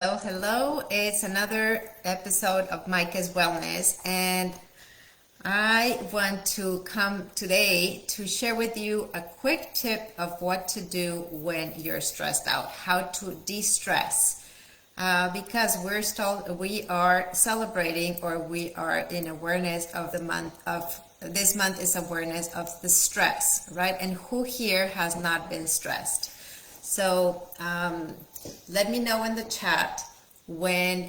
Hello. It's another episode of Maaike's Wellness, and I want to come today to share with you a quick tip of what to do when you're stressed out, how to de-stress. Because we are celebrating, or we are in awareness of the month of this month is awareness of the stress, right? And who here has not been stressed? So let me know in the chat when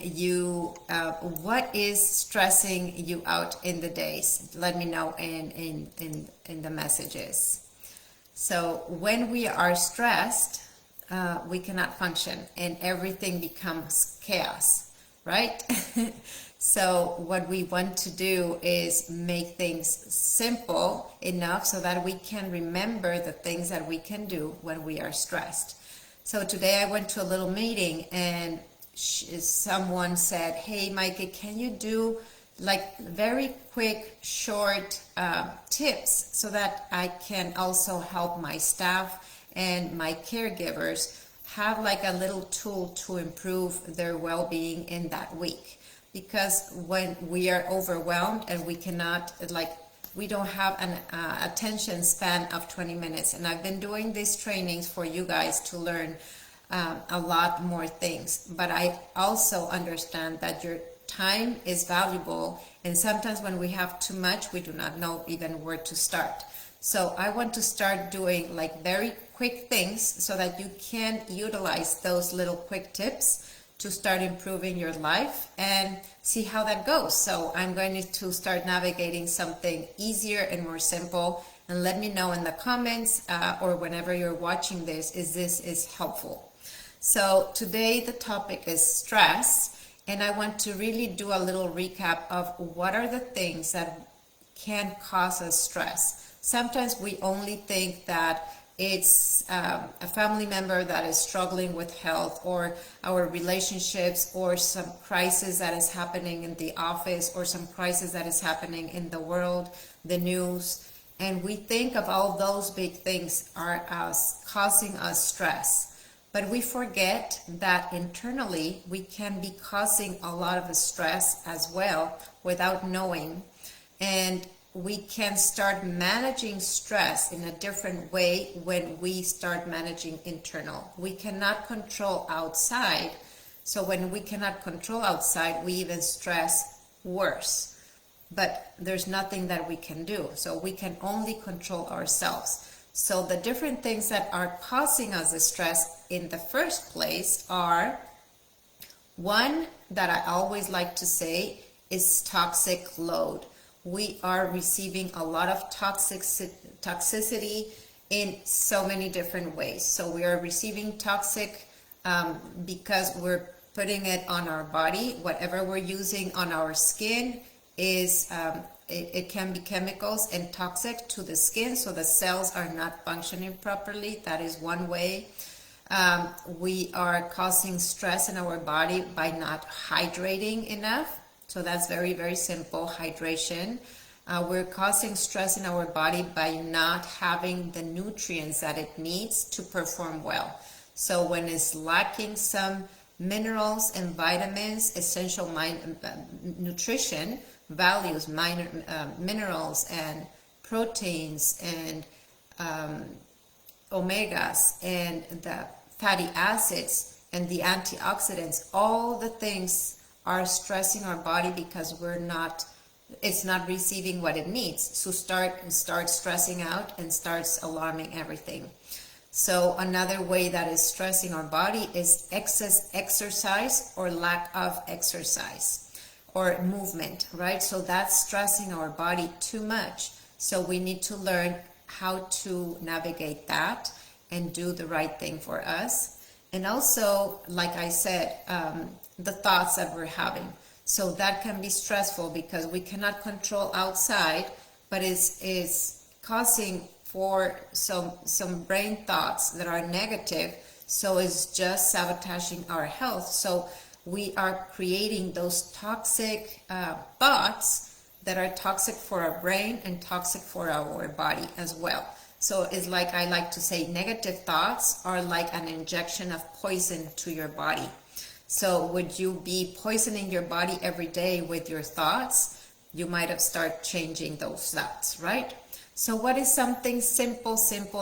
what is stressing you out in the days. Let me know in the messages. So when we are stressed, we cannot function and everything becomes chaos, right? So what we want to do is make things simple enough so that we can remember the things that we can do when we are stressed. So today I went to a little meeting and someone said, "Hey, Maaike, can you do like very quick, short tips so that I can also help my staff and my caregivers have like a little tool to improve their well-being in that week?" Because when we are overwhelmed and we don't have an attention span of 20 minutes. And I've been doing these trainings for you guys to learn a lot more things. But I also understand that your time is valuable. And sometimes when we have too much, we do not know even where to start. So I want to start doing like very quick things so that you can utilize those little quick tips to start improving your life and see how that goes. So I'm going to start navigating something easier and more simple, and let me know in the comments or whenever you're watching this is helpful. So today the topic is stress, and I want to really do a little recap of what are the things that can cause us stress. Sometimes we only think that it's a family member that is struggling with health, or our relationships, or some crisis that is happening in the office, or some crisis that is happening in the world, the news. And we think of all those big things are causing us stress. But we forget that internally we can be causing a lot of stress as well without knowing. And we can start managing stress in a different way when we start managing internal. We cannot control outside. So when we cannot control outside, we even stress worse. But there's nothing that we can do. So we can only control ourselves. So the different things that are causing us the stress in the first place are, one that I always like to say is toxic load. We are receiving a lot of toxicity in so many different ways. So we are receiving toxic because we're putting it on our body. Whatever we're using on our skin is it can be chemicals and toxic to the skin, so the cells are not functioning properly. That is one way. We are causing stress in our body by not hydrating enough. So that's very, very simple, hydration. We're causing stress in our body by not having the nutrients that it needs to perform well. So when it's lacking some minerals and vitamins, essential nutrition values, minerals and proteins and omegas and the fatty acids and the antioxidants, all the things are stressing our body because it's not receiving what it needs. So start stressing out and starts alarming everything. So another way that is stressing our body is excess exercise or lack of exercise or movement, right? So that's stressing our body too much. So we need to learn how to navigate that and do the right thing for us. And also, like I said, the thoughts that we're having. So that can be stressful because we cannot control outside, but is causing for some brain thoughts that are negative. So it's just sabotaging our health. So we are creating those toxic thoughts that are toxic for our brain and toxic for our body as well. So it's like I like to say, negative thoughts are like an injection of poison to your body. So would you be poisoning your body every day with your thoughts? You might have started changing those thoughts, right? So what is something simple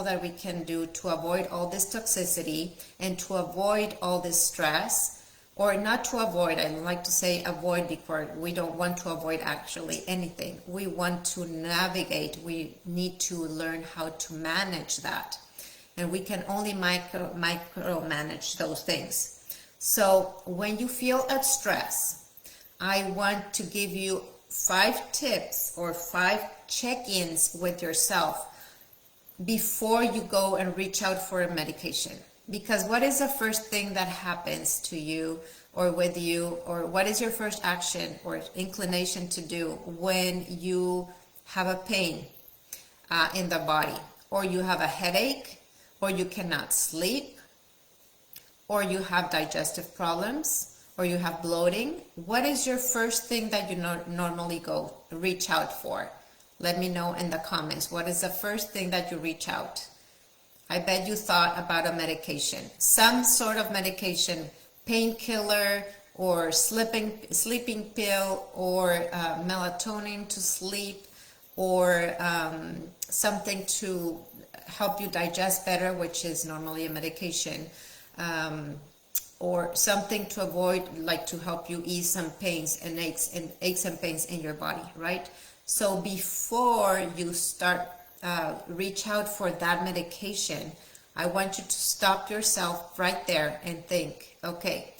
that we can do to avoid all this toxicity and to avoid all this stress? Or not to avoid, I like to say avoid, because we don't want to avoid actually anything. We want to navigate. We need to learn how to manage that. And we can only micromanage those things. So when you feel at stress, I want to give you 5 tips or 5 check-ins with yourself before you go and reach out for a medication. Because what is the first thing that happens to you or with you, or what is your first action or inclination to do when you have a pain in the body, or you have a headache, or you cannot sleep, or you have digestive problems, or you have bloating? What is your first thing that you normally go reach out for? Let me know in the comments. What is the first thing that you reach out? I bet you thought about a medication, some sort of medication, painkiller or sleeping pill, or melatonin to sleep, or something to help you digest better, which is normally a medication, or something to avoid, like to help you ease some pains and aches and pains in your body, right? So before you start reach out for that medication, I want you to stop yourself right there and think, okay,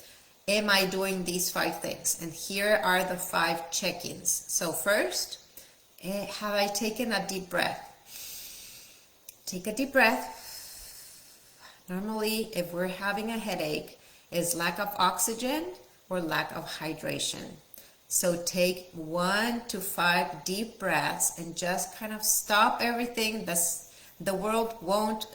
am I doing these 5 things? And here are the 5 check-ins. So first, have I taken a deep breath? Take a deep breath. Normally, if we're having a headache, it's lack of oxygen or lack of hydration. So take 1 to 5 deep breaths and just kind of stop everything. The world won't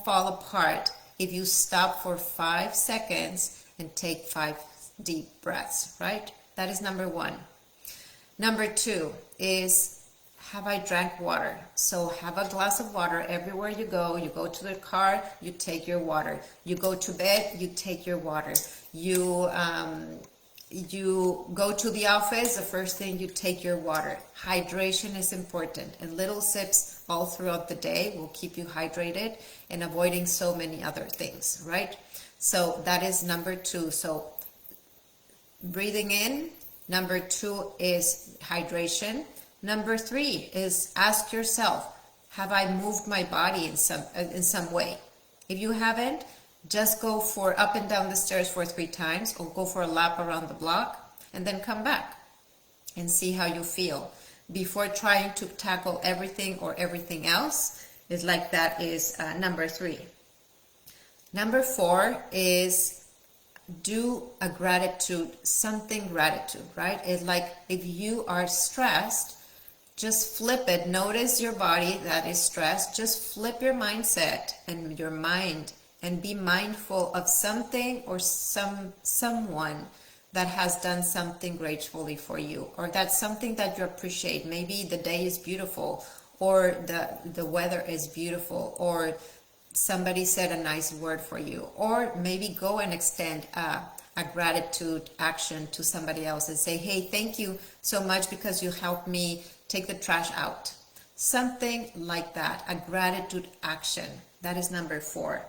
fall apart if you stop for 5 seconds and take 5 deep breaths, right? That is number 1. Number 2 is, have I drank water? So have a glass of water everywhere you go. You go to the car, you take your water. You go to bed, you take your water. You go to the office, the first thing you take your water. Hydration is important, and little sips all throughout the day will keep you hydrated and avoiding so many other things, right? So that is number 2. So breathing in. Number 2 is hydration. Number 3 is ask yourself, have I moved my body in some way? If you haven't, just go for up and down the stairs for 3 times, or go for a lap around the block and then come back and see how you feel before trying to tackle everything or everything else. Is like that is number 3. Number 4 is do a gratitude, right? It's like if you are stressed, just flip it. Notice your body that is stressed. Just flip your mindset and your mind and be mindful of something or someone that has done something gratefully for you, or that's something that you appreciate. Maybe the day is beautiful, or the weather is beautiful, or somebody said a nice word for you, or maybe go and extend a gratitude action to somebody else and say, hey, thank you so much because you helped me take the trash out. Something like that, a gratitude action. That is number 4.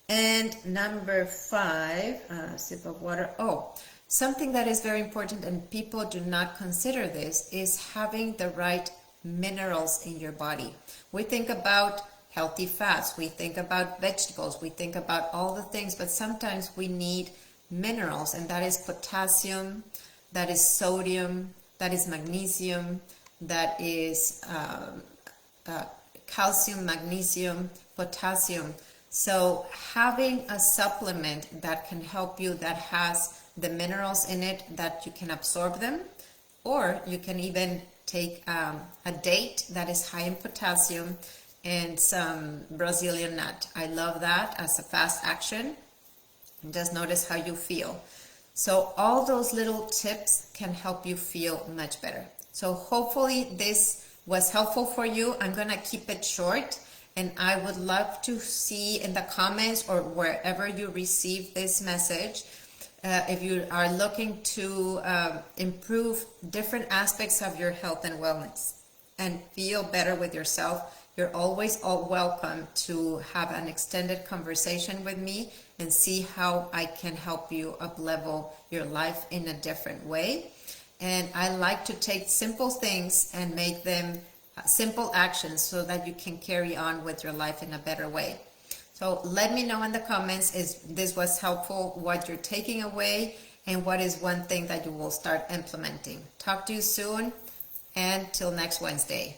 And number 5, sip of water. Oh, something that is very important and people do not consider this is having the right minerals in your body. We think about healthy fats, we think about vegetables, we think about all the things, but sometimes we need minerals, and that is potassium, that is sodium, that is magnesium, that is calcium, magnesium, potassium. So having a supplement that can help you, that has the minerals in it, that you can absorb them, or you can even take a date that is high in potassium and some Brazilian nut. I love that as a fast action. And just notice how you feel. So all those little tips can help you feel much better. So hopefully this was helpful for you. I'm gonna keep it short, and I would love to see in the comments or wherever you receive this message if you are looking to improve different aspects of your health and wellness and feel better with yourself, you're always all welcome to have an extended conversation with me and see how I can help you uplevel your life in a different way. And I like to take simple things and make them simple actions so that you can carry on with your life in a better way. So let me know in the comments if this was helpful, what you're taking away, and what is one thing that you will start implementing. Talk to you soon, and till next Wednesday.